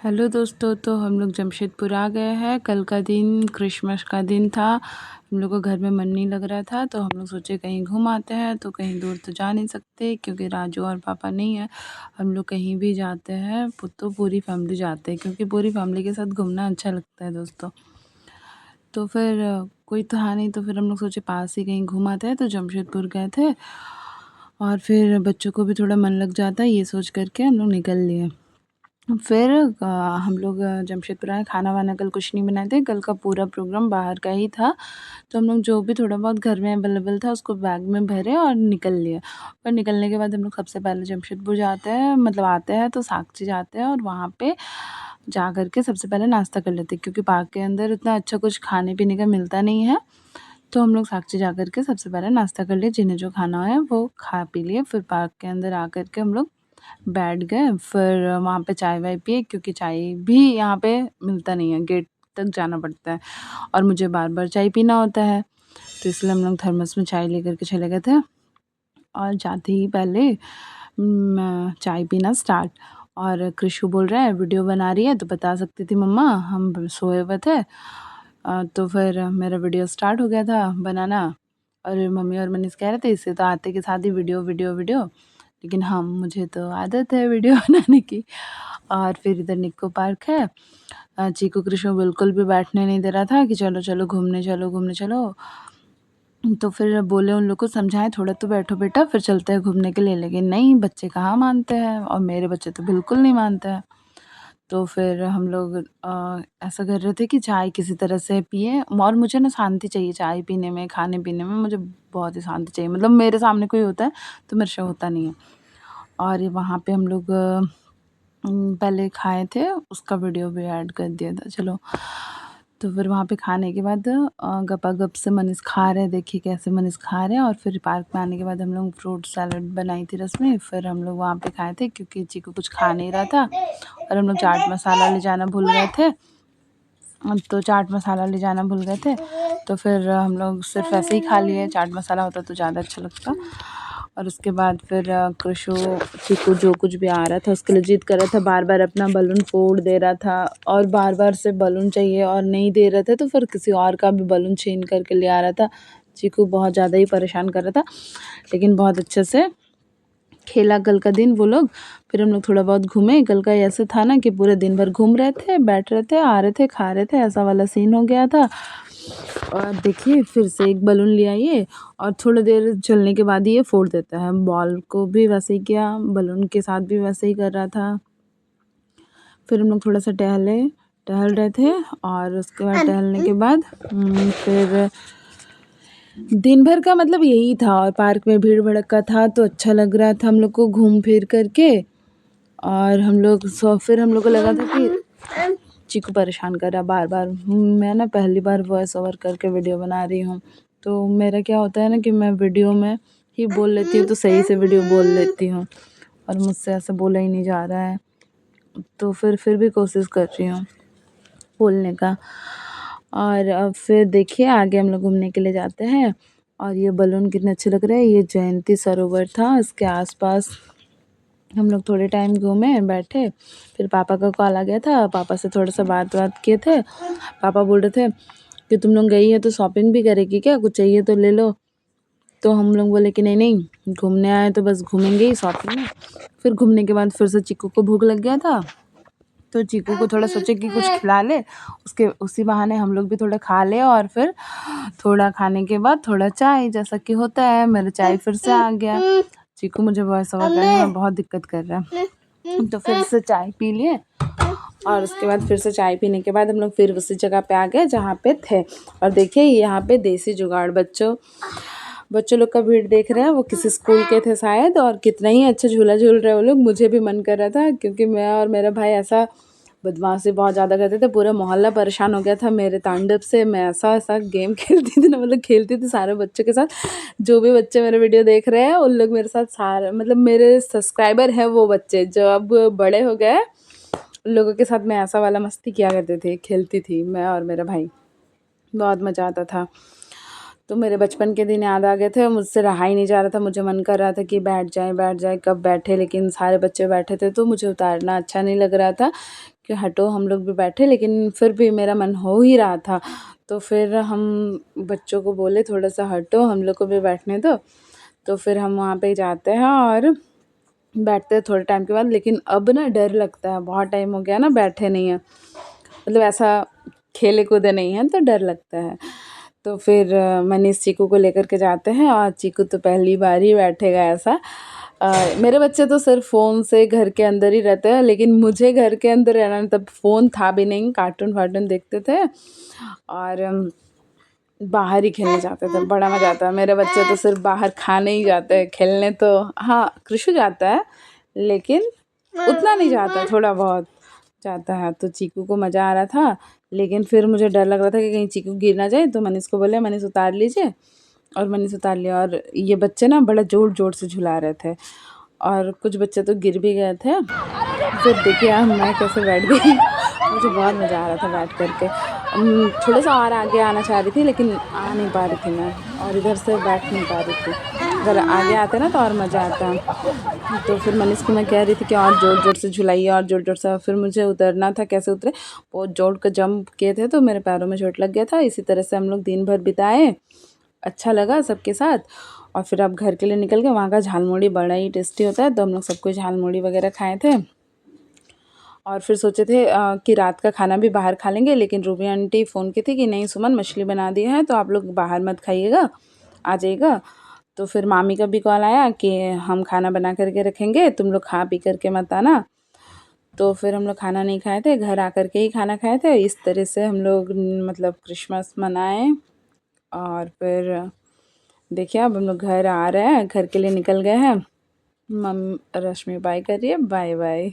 Hello दोस्तों, तो हम लोग जमशेदपुर आ गए हैं। कल का दिन क्रिसमस का दिन था। हम लोग को घर में मन नहीं लग रहा था, तो हम लोग सोचे कहीं घूम आते हैं। तो कहीं दूर तो जा नहीं सकते क्योंकि राजू और पापा नहीं है। हम लोग कहीं भी जाते हैं तो पूरी फैमिली जाते हैं, क्योंकि पूरी फैमिली के साथ घूमना अच्छा लगता है दोस्तों। तो फिर कोई था नहीं, तो फिर हम लोग सोचे पास ही कहीं घूम आते हैं। तो जमशेदपुर गए थे और फिर बच्चों को भी थोड़ा मन लग जाता है, ये सोच करके हम लोग निकल लिए। फिर हम लोग जमशेदपुर आए। खाना वाना कल कुछ नहीं बनाए थे, कल का पूरा प्रोग्राम बाहर का ही था। तो हम लोग जो भी थोड़ा बहुत घर में अवेलेबल था उसको बैग में भरे और निकल लिए। और निकलने के बाद हम लोग सबसे पहले जमशेदपुर जाते हैं, मतलब आते हैं तो साक्षी जाते हैं और वहाँ पे जा कर के सबसे पहले नाश्ता कर लेते हैं, क्योंकि पार्क के अंदर उतना अच्छा कुछ खाने पीने का मिलता नहीं है। तो हम लोग साक्षी जा कर के सबसे पहले नाश्ता कर लिए, जिन्हें जो खाना है वो खा पी लिए। फिर पार्क के अंदर आ कर के हम लोग बैठ गए। फिर वहाँ पे चाय वाय पिए, क्योंकि चाय भी यहाँ पे मिलता नहीं है, गेट तक जाना पड़ता है और मुझे बार बार चाय पीना होता है। तो इसलिए हम लोग थर्मस में चाय लेकर के चले गए थे और जाते ही पहले चाय पीना स्टार्ट। और कृषु बोल रहा है वीडियो बना रही है तो बता सकती थी मम्मा, हम सोए हुए थे। तो फिर मेरा वीडियो स्टार्ट हो गया था बनाना। और मम्मी और मनीष कह रहे थे इससे तो आते के साथ ही वीडियो वीडियो वीडियो, लेकिन हाँ मुझे तो आदत है वीडियो बनाने की। और फिर इधर निक्को पार्क है। चीकू कृष्ण बिल्कुल भी बैठने नहीं दे रहा था कि चलो चलो घूमने चलो घूमने चलो। तो फिर बोले उन लोग को समझाएं थोड़ा, तो बैठो बेटा फिर चलते हैं घूमने के लिए, लेकिन नहीं, बच्चे कहाँ मानते हैं और मेरे बच्चे तो बिल्कुल नहीं मानते हैं। तो फिर हम लोग ऐसा कर रहे थे कि चाय किसी तरह से पिए, और मुझे ना शांति चाहिए चाय पीने में, खाने पीने में मुझे बहुत ही शांति चाहिए। मतलब मेरे सामने कोई होता है तो मेरे से होता नहीं है। और वहाँ पे हम लोग पहले खाए थे, उसका वीडियो भी ऐड कर दिया था। चलो, तो फिर वहाँ पे खाने के बाद गपागप से मनीष खा रहे, देखिए कैसे मनीष खा रहे हैं। और फिर पार्क में आने के बाद हम लोग फ्रूट सैलड बनाई थी रस्में, फिर हम लोग वहाँ पे खाए थे क्योंकि चीकू कुछ खा नहीं रहा था। और हम लोग चाट मसाला ले जाना भूल गए थे, तो चाट मसाला ले जाना भूल गए थे। तो फिर हम लोग सिर्फ ऐसे ही खा लिए, चाट मसाला होता तो ज़्यादा अच्छा लगता। और उसके बाद फिर कृषु चीकू जो कुछ भी आ रहा था उसके लिए जिद कर रहा था, बार बार अपना बलून फोड़ दे रहा था और बार बार से बलून चाहिए और नहीं दे रहे थे, तो फिर किसी और का भी बलून छीन करके ले आ रहा था। चीकू बहुत ज़्यादा ही परेशान कर रहा था, लेकिन बहुत अच्छे से खेला कल का दिन वो लोग। फिर हम लोग थोड़ा बहुत घूमे। कल का ऐसे था ना कि पूरे दिन भर घूम रहे थे, बैठ रहे थे, आ रहे थे, खा रहे थे, ऐसा वाला सीन हो गया था। और देखिए फिर से एक बलून ले आइए और थोड़ी देर चलने के बाद ही ये फोड़ देता है। बॉल को भी वैसे ही किया, बलून के साथ भी वैसे ही कर रहा था। फिर हम लोग थोड़ा सा टहल रहे थे और उसके बाद टहलने के बाद फिर दिन भर का मतलब यही था। और पार्क में भीड़ भड़का था तो अच्छा लग रहा था हम लोग को घूम फिर करके। और हम लोग फिर हम लोग को लगा था कि चीकू परेशान कर रहा बार बार। मैं ना पहली बार वॉइस ओवर करके वीडियो बना रही हूँ, तो मेरा क्या होता है ना कि मैं वीडियो में ही बोल लेती हूँ, तो सही से वीडियो बोल लेती हूँ और मुझसे ऐसा बोला ही नहीं जा रहा है। तो फिर भी कोशिश कर रही हूँ बोलने का। और अब फिर देखिए आगे हम लोग घूमने के लिए जाते हैं। और ये बलून कितने अच्छे लग रहे हैं। ये जयंती सरोवर था, इसके आसपास हम लोग थोड़े टाइम घूमे बैठे। फिर पापा का कॉल आ गया था, पापा से थोड़ा सा बात किए थे। पापा बोल रहे थे कि तुम लोग गई है तो शॉपिंग भी करेगी क्या, कुछ चाहिए तो ले लो। तो हम लोग बोले कि नहीं नहीं, घूमने आए तो बस घूमेंगे ही, शॉपिंग नहीं। फिर घूमने के बाद फिर से चीकू को भूख लग गया था, तो चीकू को थोड़ा सोचे कि कुछ खिला ले, उसके उसी बहाने हम लोग भी थोड़ा खा ले। और फिर थोड़ा खाने के बाद थोड़ा चाय, जैसा कि होता है, मेरा चाय फिर से आ गया। चीकू मुझे वॉइस ओवर करने में बहुत दिक्कत कर रहा है। तो फिर से चाय पी लिए और उसके बाद फिर से चाय पीने के बाद हम लोग फिर उसी जगह पे आ गए जहाँ पे थे। और देखिए यहाँ पे देसी जुगाड़, बच्चों लोग का भीड़ देख रहे हैं, वो किसी स्कूल के थे शायद, और कितना ही अच्छा झूला झूल रहे हैं वो लोग। मुझे भी मन कर रहा था क्योंकि मैं और मेरा भाई ऐसा बदमाशी बहुत ज़्यादा करते थे, पूरा मोहल्ला परेशान हो गया था मेरे तांडव से। मैं ऐसा ऐसा गेम खेलती थी ना, मतलब खेलती थी सारे बच्चों के साथ। जो भी बच्चे मेरे वीडियो देख रहे हैं उन लोग मेरे साथ, सारे मतलब मेरे सब्सक्राइबर हैं वो बच्चे जो अब बड़े हो गए, उन लोगों के साथ मैं ऐसा वाला मस्ती किया करती थी, खेलती थी मैं और मेरा भाई। बहुत मज़ा आता था। तो मेरे बचपन के दिन याद आ गए थे, मुझसे रहा ही नहीं जा रहा था। मुझे मन कर रहा था कि बैठ जाए, कब बैठे, लेकिन सारे बच्चे बैठे थे तो मुझे उतारना अच्छा नहीं लग रहा था, कि हटो हम लोग भी बैठे, लेकिन फिर भी मेरा मन हो ही रहा था। तो फिर हम बच्चों को बोले थोड़ा सा हटो, हम लोग को भी बैठने दो। तो फिर हम वहाँ पे जाते हैं और बैठते हैं थोड़े टाइम के बाद। लेकिन अब ना डर लगता है, बहुत टाइम हो गया ना बैठे नहीं हैं, मतलब ऐसा खेले कूदे नहीं हैं तो डर लगता है। तो फिर मनीष चीकू को लेकर के जाते हैं और चीकू तो पहली बार ही बैठेगा ऐसा। मेरे बच्चे तो सिर्फ फ़ोन से घर के अंदर ही रहते हैं, लेकिन मुझे घर के अंदर रहना, तब फ़ोन था भी नहीं, कार्टून वार्टून देखते थे और बाहर ही खेलने जाते थे। बड़ा मज़ा आता है। मेरे बच्चे तो सिर्फ बाहर खाने ही जाते हैं, खेलने तो हाँ कृषु जाता है लेकिन उतना नहीं जाता, थोड़ा बहुत जाता है। तो चीकू को मज़ा आ रहा था, लेकिन फिर मुझे डर लग रहा था कि कहीं चीकू गिर ना जाए। तो मनीष को बोले मनीष उतार लीजिए, और मनीष उतार लिया। और ये बच्चे ना बड़ा ज़ोर ज़ोर से झुला रहे थे और कुछ बच्चे तो गिर भी गए थे। फिर देखिए अब मैं कैसे बैठ गई। मुझे बहुत मज़ा आ रहा था बैठ कर के। थोड़ा सा और आगे आना चाह रही थी लेकिन आ नहीं पा रही थी मैं, और इधर से बैठ नहीं पा रही थी। अगर आगे आते ना तो और मज़ा आता। तो फिर मनीष को मैं कह रही थी कि और ज़ोर ज़ोर से झुलाइए, और ज़ोर ज़ोर से। फिर मुझे उतरना था, कैसे उतरे, बहुत ज़ोर का जंप किए थे तो मेरे पैरों में चोट लग गया था। इसी तरह से हम लोग दिन भर बिताए, अच्छा लगा सबके साथ। और फिर अब घर के लिए निकल गए। वहाँ का झालमुड़ी बड़ा ही टेस्टी होता है, तो हम लोग सब कुछ झालमुड़ी वगैरह खाए थे। और फिर सोचे थे कि रात का खाना भी बाहर खा लेंगे, लेकिन रूबी आंटी फ़ोन की थी कि नहीं सुमन मछली बना दी है तो आप लोग बाहर मत खाइएगा, आ जाइएगा। तो फिर मामी का भी कॉल आया कि हम खाना बना करके रखेंगे, तुम लोग खा पी करके मत आना। तो फिर हम लोग खाना नहीं खाए थे, घर आकर के ही खाना खाए थे। इस तरह से हम लोग मतलब क्रिसमस मनाए। और फिर देखिए अब हम लोग घर आ रहे हैं, घर के लिए निकल गए हैं। रश्मि बाय कर रही है, बाय बाय।